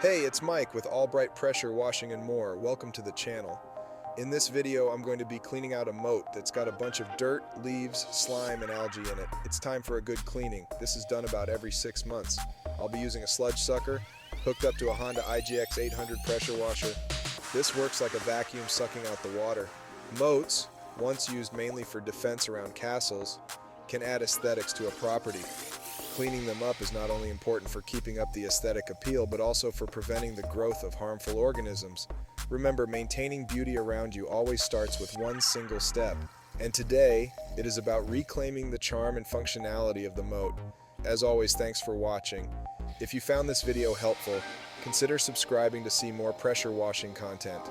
Hey, it's Mike with Albright Pressure Washing and More. Welcome to the channel. In this video, I'm going to be cleaning out a moat that's got a bunch of dirt, leaves, slime, and algae in it. It's time for a good cleaning. This is done about every 6 months. I'll be using a sludge sucker hooked up to a Honda IGX 800 pressure washer. This works like a vacuum sucking out the water. Moats, once used mainly for defense around castles, can add aesthetics to a property. Cleaning them up is not only important for keeping up the aesthetic appeal, but also for preventing the growth of harmful organisms. Remember, maintaining beauty around you always starts with one single step. And today, it is about reclaiming the charm and functionality of the moat. As always, thanks for watching. If you found this video helpful, consider subscribing to see more pressure washing content.